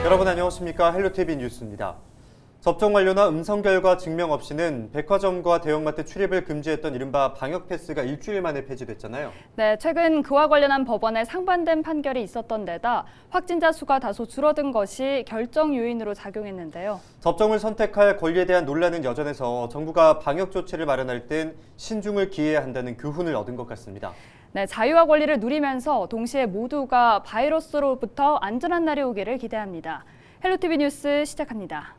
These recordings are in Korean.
여러분 안녕하십니까? 헬로티비 뉴스입니다. 접종 완료나 음성 결과 증명 없이는 백화점과 대형마트 출입을 금지했던 이른바 방역 패스가 일주일 만에 폐지됐잖아요. 네, 최근 그와 관련한 법원에 상반된 판결이 있었던 데다 확진자 수가 다소 줄어든 것이 결정 요인으로 작용했는데요. 접종을 선택할 권리에 대한 논란은 여전해서 정부가 방역 조치를 마련할 땐 신중을 기해야 한다는 교훈을 얻은 것 같습니다. 네, 자유와 권리를 누리면서 동시에 모두가 바이러스로부터 안전한 날이 오기를 기대합니다. 헬로티비 뉴스 시작합니다.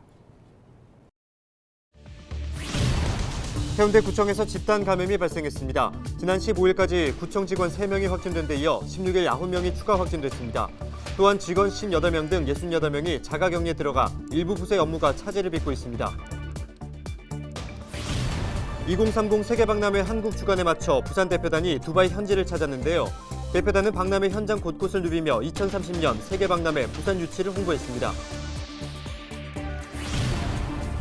해운대구청에서 집단 감염이 발생했습니다. 지난 15일까지 구청 직원 3명이 확진된 데 이어 16일 9명이 추가 확진됐습니다. 또한 직원 58명 등 68명이 자가격리에 들어가 일부 부서의 업무가 차질을 빚고 있습니다. 2030 세계박람회 한국 주간에 맞춰 부산 대표단이 두바이 현지를 찾았는데요. 대표단은 박람회 현장 곳곳을 누비며 2030년 세계박람회 부산 유치를 홍보했습니다.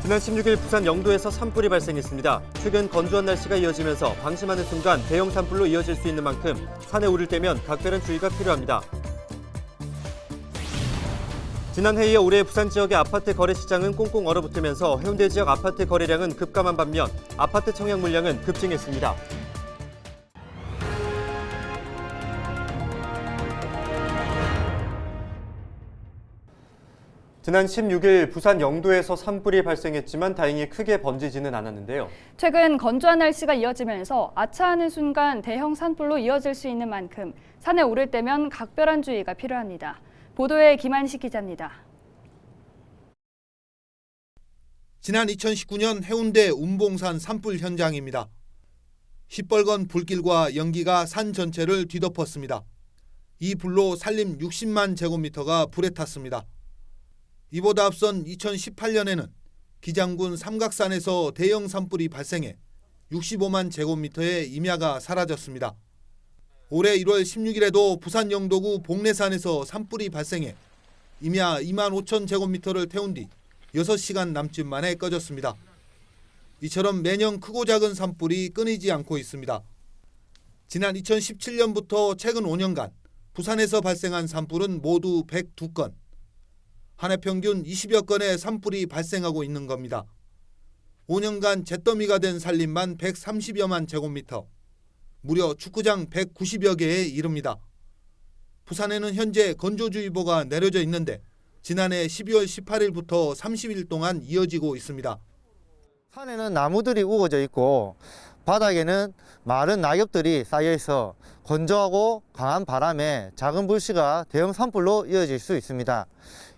지난 16일 부산 영도에서 산불이 발생했습니다. 최근 건조한 날씨가 이어지면서 방심하는 순간 대형 산불로 이어질 수 있는 만큼 산에 오를 때면 각별한 주의가 필요합니다. 지난해에 이어 올해 부산 지역의 아파트 거래 시장은 꽁꽁 얼어붙으면서 해운대 지역 아파트 거래량은 급감한 반면 아파트 청약 물량은 급증했습니다. 지난 16일 부산 영도에서 산불이 발생했지만 다행히 크게 번지지는 않았는데요. 최근 건조한 날씨가 이어지면서 아차하는 순간 대형 산불로 이어질 수 있는 만큼 산에 오를 때면 각별한 주의가 필요합니다. 보도에 김한식 기자입니다. 지난 2019년 해운대 운봉산 산불 현장입니다. 시뻘건 불길과 연기가 산 전체를 뒤덮었습니다. 이 불로 산림 60만 제곱미터가 불에 탔습니다. 이보다 앞선 2018년에는 기장군 삼각산에서 대형 산불이 발생해 65만 제곱미터의 임야가 사라졌습니다. 올해 1월 16일에도 부산 영도구 복례산에서 산불이 발생해 임야 2만 5천 제곱미터를 태운 뒤 6시간 남짓 만에 꺼졌습니다. 이처럼 매년 크고 작은 산불이 끊이지 않고 있습니다. 지난 2017년부터 최근 5년간 부산에서 발생한 산불은 모두 102건. 한 해 평균 20여 건의 산불이 발생하고 있는 겁니다. 5년간 잿더미가 된 산림만 130여만 제곱미터, 무려 축구장 190여 개에 이릅니다. 부산에는 현재 건조주의보가 내려져 있는데 지난해 12월 18일부터 30일 동안 이어지고 있습니다. 산에는 나무들이 우거져 있고 바닥에는 마른 낙엽들이 쌓여 있어 건조하고 강한 바람에 작은 불씨가 대형 산불로 이어질 수 있습니다.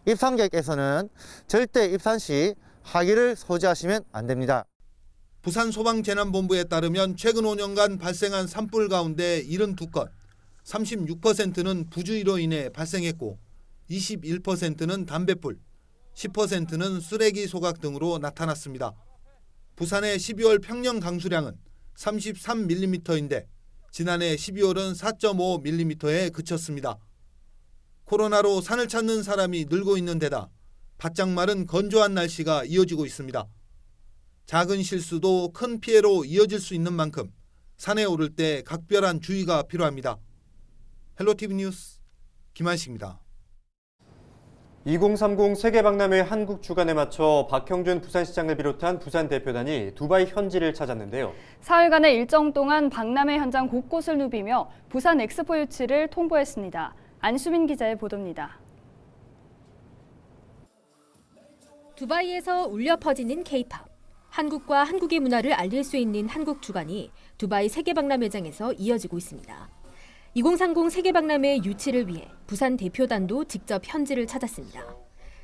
입산객께서는 절대 입산 시 하기를 소지하시면 안 됩니다. 부산소방재난본부에 따르면 최근 5년간 발생한 산불 가운데 72건, 36%는 부주의로 인해 발생했고 21%는 담뱃불, 10%는 쓰레기 소각 등으로 나타났습니다. 부산의 12월 평년 강수량은 33mm인데 지난해 12월은 4.5mm에 그쳤습니다. 코로나로 산을 찾는 사람이 늘고 있는 데다 바짝 마른 건조한 날씨가 이어지고 있습니다. 작은 실수도 큰 피해로 이어질 수 있는 만큼 산에 오를 때 각별한 주의가 필요합니다. 헬로티비 뉴스 김한식입니다. 2030 세계박람회 한국 주간에 맞춰 박형준 부산시장을 비롯한 부산 대표단이 두바이 현지를 찾았는데요. 사흘간의 일정 동안 박람회 현장 곳곳을 누비며 부산 엑스포 유치를 통보했습니다. 안수민 기자의 보도입니다. 두바이에서 울려 퍼지는 K-팝. 한국과 한국의 문화를 알릴 수 있는 한국 주간이 두바이 세계박람회장에서 이어지고 있습니다. 2030 세계박람회 유치를 위해 부산 대표단도 직접 현지를 찾았습니다.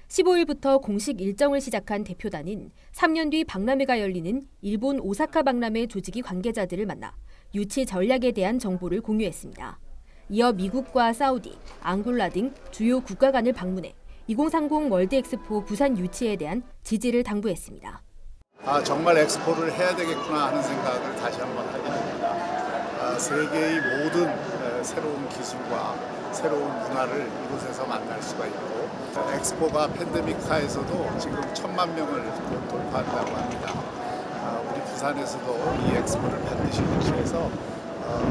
15일부터 공식 일정을 시작한 대표단은 3년 뒤 박람회가 열리는 일본 오사카 박람회 조직위 관계자들을 만나 유치 전략에 대한 정보를 공유했습니다. 이어 미국과 사우디, 앙골라 등 주요 국가 간을 방문해 2030 월드 엑스포 부산 유치에 대한 지지를 당부했습니다. 정말 엑스포를 해야 되겠구나 하는 생각을 다시 한번 하게 됩니다. 세계의 모든 새로운 기술과 새로운 문화를 이곳에서 만날 수가 있고 엑스포가 팬데믹 하에서도 지금 1,000만 명을 돌파한다고 합니다. 우리 부산에서도 이 엑스포를 반드시 유치해서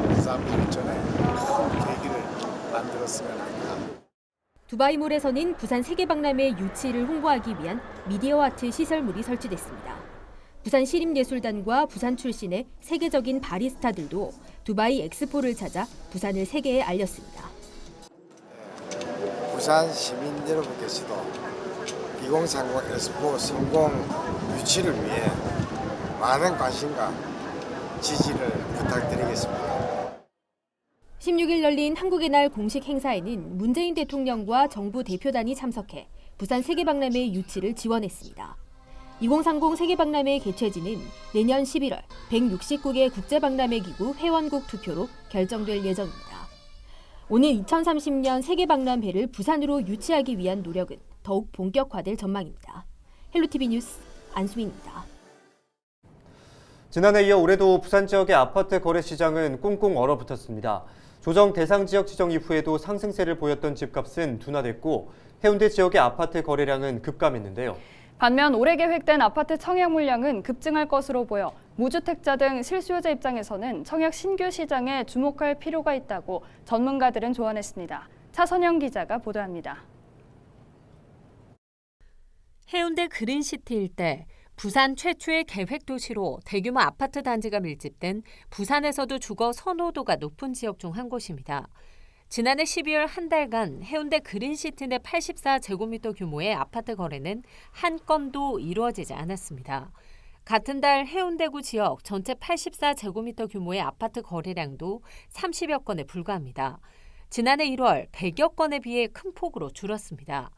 부산 발전에 큰 계기를 만들었으면 합니다. 두바이몰에서는 부산 세계박람회 유치를 홍보하기 위한 미디어 아트 시설물이 설치됐습니다. 부산 시립예술단과 부산 출신의 세계적인 바리스타들도 두바이 엑스포를 찾아 부산을 세계에 알렸습니다. 부산 시민 여러분께서도 2030 엑스포 성공 유치를 위해 많은 관심과 지지를 부탁드리겠습니다. 16일 열린 한국의 날 공식 행사에는 문재인 대통령과 정부 대표단이 참석해 부산 세계박람회 유치를 지원했습니다. 2030 세계박람회 개최지는 내년 11월 169개 국제박람회기구 회원국 투표로 결정될 예정입니다. 오늘 2030년 세계박람회를 부산으로 유치하기 위한 노력은 더욱 본격화될 전망입니다. 헬로티비 뉴스 안수민입니다. 지난해 이어 올해도 부산 지역의 아파트 거래 시장은 꽁꽁 얼어붙었습니다. 조정 대상 지역 지정 이후에도 상승세를 보였던 집값은 둔화됐고 해운대 지역의 아파트 거래량은 급감했는데요. 반면 올해 계획된 아파트 청약 물량은 급증할 것으로 보여 무주택자 등 실수요자 입장에서는 청약 신규 시장에 주목할 필요가 있다고 전문가들은 조언했습니다. 차선영 기자가 보도합니다. 해운대 그린시티 일대, 부산 최초의 계획 도시로 대규모 아파트 단지가 밀집된 부산에서도 주거 선호도가 높은 지역 중 한 곳입니다. 지난해 12월 한 달간 해운대 그린시티 내 84제곱미터 규모의 아파트 거래는 한 건도 이루어지지 않았습니다. 같은 달 해운대구 지역 전체 84제곱미터 규모의 아파트 거래량도 30여 건에 불과합니다. 지난해 1월 100여 건에 비해 큰 폭으로 줄었습니다.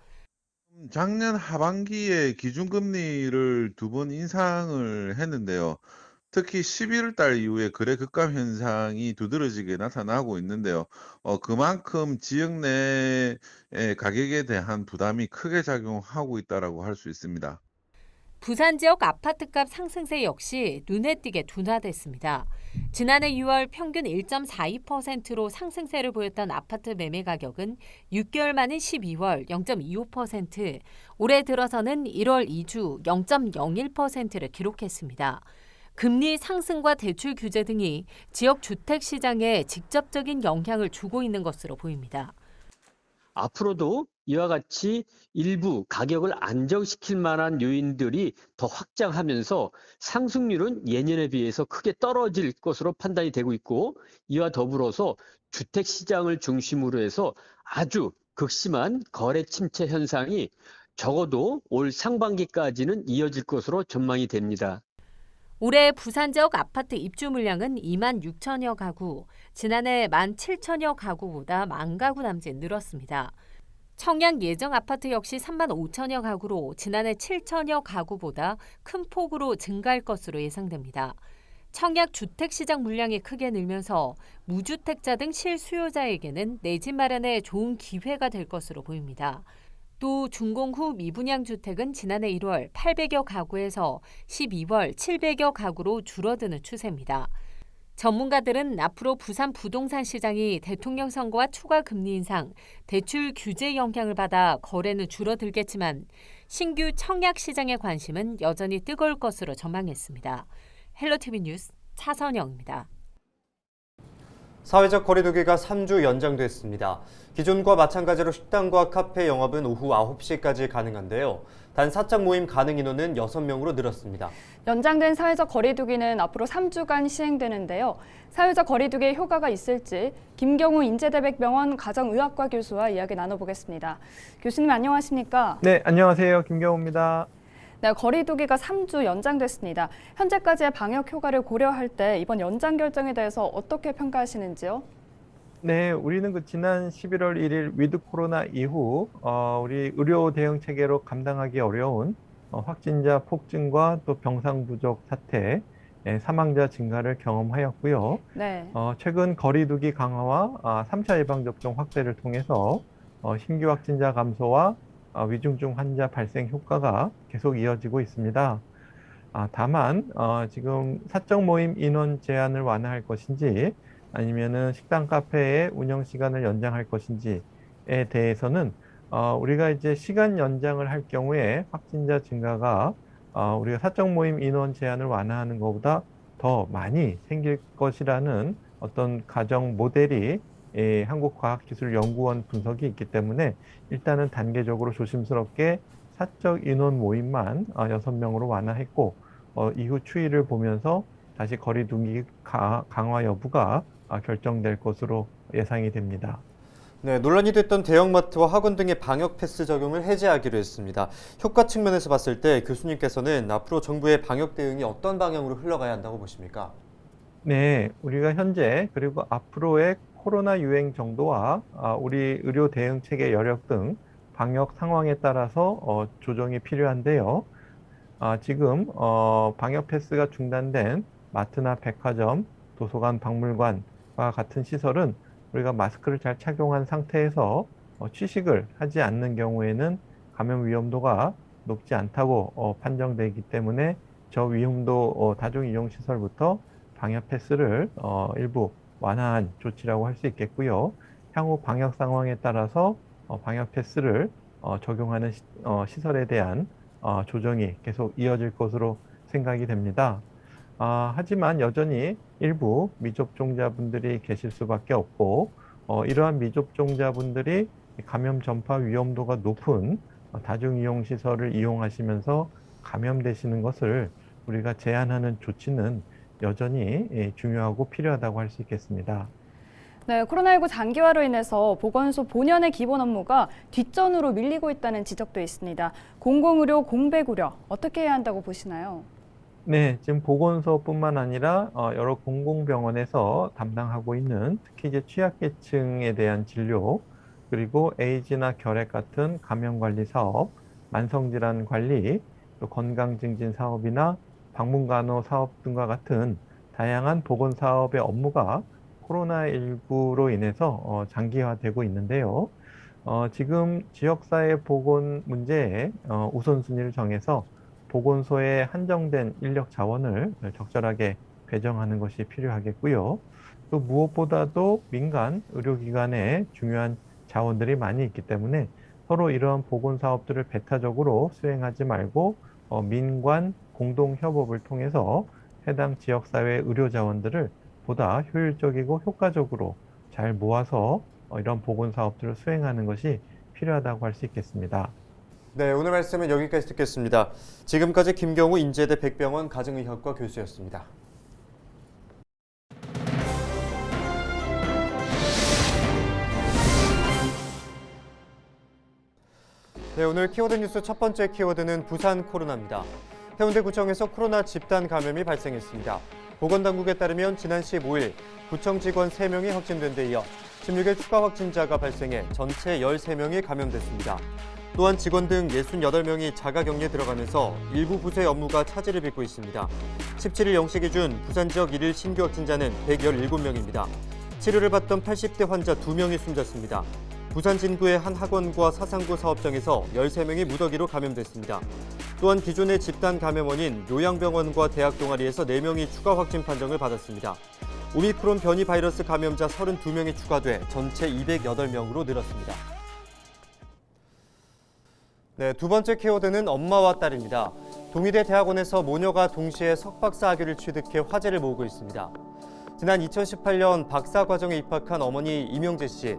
작년 하반기에 기준금리를 2번 인상을 했는데요. 특히 11월 달 이후에 거래 급감 현상이 두드러지게 나타나고 있는데요. 그만큼 지역 내의 가격에 대한 부담이 크게 작용하고 있다고 할 수 있습니다. 부산 지역 아파트값 상승세 역시 눈에 띄게 둔화됐습니다. 지난해 6월 평균 1.42%로 상승세를 보였던 아파트 매매 가격은 6개월 만인 12월 0.25%, 올해 들어서는 1월 2주 0.01%를 기록했습니다. 금리 상승과 대출 규제 등이 지역 주택 시장에 직접적인 영향을 주고 있는 것으로 보입니다. 앞으로도 이와 같이 일부 가격을 안정시킬 만한 요인들이 더 확장하면서 상승률은 예년에 비해서 크게 떨어질 것으로 판단이 되고 있고, 이와 더불어서 주택 시장을 중심으로 해서 아주 극심한 거래 침체 현상이 적어도 올 상반기까지는 이어질 것으로 전망이 됩니다. 올해 부산 지역 아파트 입주 물량은 2만 6천여 가구, 지난해 1만 7천여 가구보다 1만 가구 남짓 늘었습니다. 청약 예정 아파트 역시 3만 5천여 가구로 지난해 7천여 가구보다 큰 폭으로 증가할 것으로 예상됩니다. 청약 주택 시장 물량이 크게 늘면서 무주택자 등 실수요자에게는 내 집 마련에 좋은 기회가 될 것으로 보입니다. 또 준공 후 미분양 주택은 지난해 1월 800여 가구에서 12월 700여 가구로 줄어드는 추세입니다. 전문가들은 앞으로 부산 부동산 시장이 대통령 선거와 추가 금리 인상, 대출 규제 영향을 받아 거래는 줄어들겠지만 신규 청약 시장의 관심은 여전히 뜨거울 것으로 전망했습니다. 헬로티비 뉴스 차선영입니다. 사회적 거리두기가 3주 연장됐습니다. 기존과 마찬가지로 식당과 카페 영업은 오후 9시까지 가능한데요. 단 사적 모임 가능 인원은 6명으로 늘었습니다. 연장된 사회적 거리두기는 앞으로 3주간 시행되는데요. 사회적 거리두기에 효과가 있을지 김경우 인제대백병원 가정의학과 교수와 이야기 나눠보겠습니다. 교수님 안녕하십니까? 네, 안녕하세요. 김경우입니다. 네, 거리두기가 3주 연장됐습니다. 현재까지의 방역 효과를 고려할 때 이번 연장 결정에 대해서 어떻게 평가하시는지요? 네, 우리는 지난 11월 1일 위드 코로나 이후 우리 의료 대응 체계로 감당하기 어려운 확진자 폭증과 또 병상 부족 사태, 사망자 증가를 경험하였고요. 네. 최근 거리두기 강화와 3차 예방접종 확대를 통해서 신규 확진자 감소와 위중증 환자 발생 효과가 계속 이어지고 있습니다. 다만 지금 사적 모임 인원 제한을 완화할 것인지 아니면은 식당 카페의 운영 시간을 연장할 것인지에 대해서는 우리가 이제 시간 연장을 할 경우에 확진자 증가가 우리가 사적 모임 인원 제한을 완화하는 것보다 더 많이 생길 것이라는 어떤 가정 모델이 한국과학기술연구원 분석이 있기 때문에 일단은 단계적으로 조심스럽게 사적 인원 모임만 6명으로 완화했고 이후 추이를 보면서 다시 거리두기 강화 여부가 결정될 것으로 예상이 됩니다. 네, 논란이 됐던 대형마트와 학원 등의 방역 패스 적용을 해제하기로 했습니다. 효과 측면에서 봤을 때 교수님께서는 앞으로 정부의 방역 대응이 어떤 방향으로 흘러가야 한다고 보십니까? 네, 우리가 현재 그리고 앞으로의 코로나 유행 정도와 우리 의료 대응 체계 여력 등 방역 상황에 따라서 조정이 필요한데요. 지금 방역 패스가 중단된 마트나 백화점, 도서관, 박물관과 같은 시설은 우리가 마스크를 잘 착용한 상태에서 취식을 하지 않는 경우에는 감염 위험도가 높지 않다고 판정되기 때문에 저위험도 다중이용시설부터 방역 패스를 일부 완화한 조치라고 할 수 있겠고요. 향후 방역 상황에 따라서 방역 패스를 적용하는 시설에 대한 조정이 계속 이어질 것으로 생각이 됩니다. 하지만 여전히 일부 미접종자분들이 계실 수밖에 없고 이러한 미접종자분들이 감염 전파 위험도가 높은 다중이용시설을 이용하시면서 감염되시는 것을 우리가 제한하는 조치는 여전히 중요하고 필요하다고 할 수 있겠습니다. 네, 코로나19 장기화로 인해서 보건소 본연의 기본 업무가 뒷전으로 밀리고 있다는 지적도 있습니다. 공공의료 공백 우려 어떻게 해야 한다고 보시나요? 네, 지금 보건소뿐만 아니라 여러 공공병원에서 담당하고 있는 특히 이제 취약계층에 대한 진료, 그리고 에이즈나 결핵 같은 감염관리 사업, 만성질환 관리, 또 건강증진 사업이나 방문간호 사업 등과 같은 다양한 보건사업의 업무가 코로나19로 인해서 장기화되고 있는데요. 지금 지역사회 보건 문제에 우선순위를 정해서 보건소에 한정된 인력 자원을 적절하게 배정하는 것이 필요하겠고요. 또 무엇보다도 민간 의료기관에 중요한 자원들이 많이 있기 때문에 서로 이러한 보건사업들을 배타적으로 수행하지 말고 민관 공동협업을 통해서 해당 지역사회 의료자원들을 보다 효율적이고 효과적으로 잘 모아서 이런 보건사업들을 수행하는 것이 필요하다고 할 수 있겠습니다. 네, 오늘 말씀은 여기까지 듣겠습니다. 지금까지 김경우 인제대 백병원 가정의학과 교수였습니다. 네, 오늘 키워드 뉴스 첫 번째 키워드는 부산 코로나입니다. 해운대구청에서 코로나 집단 감염이 발생했습니다. 보건당국에 따르면 지난 15일 구청 직원 3명이 확진된 데 이어 16일 추가 확진자가 발생해 전체 13명이 감염됐습니다. 또한 직원 등 68명이 자가격리에 들어가면서 일부 부서의 업무가 차질을 빚고 있습니다. 17일 0시 기준 부산 지역 1일 신규 확진자는 117명입니다. 치료를 받던 80대 환자 2명이 숨졌습니다. 부산 진구의 한 학원과 사상구 사업장에서 13명이 무더기로 감염됐습니다. 또한 기존의 집단 감염원인 요양병원과 대학 동아리에서 4명이 추가 확진 판정을 받았습니다. 오미크론 변이 바이러스 감염자 32명이 추가돼 전체 208명으로 늘었습니다. 네, 두 번째 키워드는 엄마와 딸입니다. 동의대 대학원에서 모녀가 동시에 석박사 학위를 취득해 화제를 모으고 있습니다. 지난 2018년 박사 과정에 입학한 어머니 이명재 씨.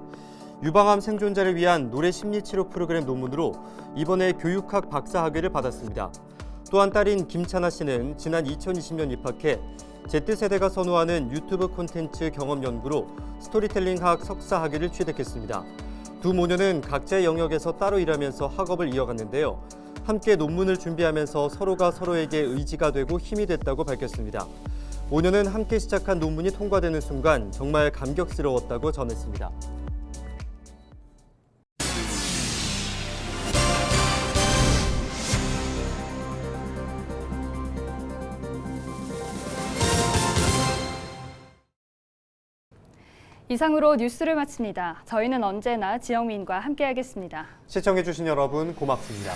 유방암 생존자를 위한 노래 심리치료 프로그램 논문으로 이번에 교육학 박사 학위를 받았습니다. 또한 딸인 김찬아 씨는 지난 2020년 입학해 Z세대가 선호하는 유튜브 콘텐츠 경험 연구로 스토리텔링학 석사 학위를 취득했습니다. 두 모녀는 각자의 영역에서 따로 일하면서 학업을 이어갔는데요. 함께 논문을 준비하면서 서로가 서로에게 의지가 되고 힘이 됐다고 밝혔습니다. 모녀는 함께 시작한 논문이 통과되는 순간 정말 감격스러웠다고 전했습니다. 이상으로 뉴스를 마칩니다. 저희는 언제나 지영민과 함께하겠습니다. 시청해주신 여러분 고맙습니다.